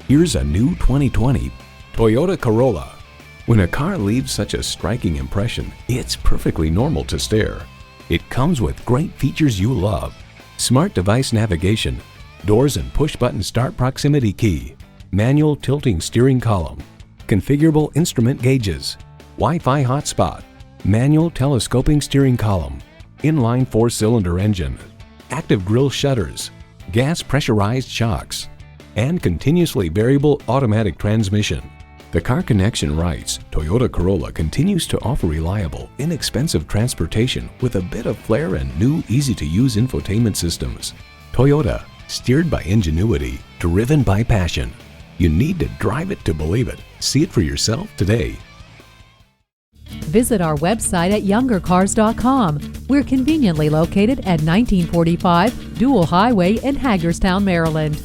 Here's a new 2020 Toyota Corolla. When a car leaves such a striking impression, it's perfectly normal to stare. It comes with great features you love: smart device navigation, doors and push-button start proximity key, manual tilting steering column, configurable instrument gauges, Wi-Fi hotspot, manual telescoping steering column, inline 4-cylinder engine, active grille shutters, gas pressurized shocks, and continuously variable automatic transmission. The Car Connection writes, Toyota Corolla continues to offer reliable, inexpensive transportation with a bit of flair and new, easy-to-use infotainment systems. Toyota, steered by ingenuity, driven by passion. You need to drive it to believe it. See it for yourself today. Visit our website at youngercars.com. We're conveniently located at 1945 Dual Highway in Hagerstown, Maryland.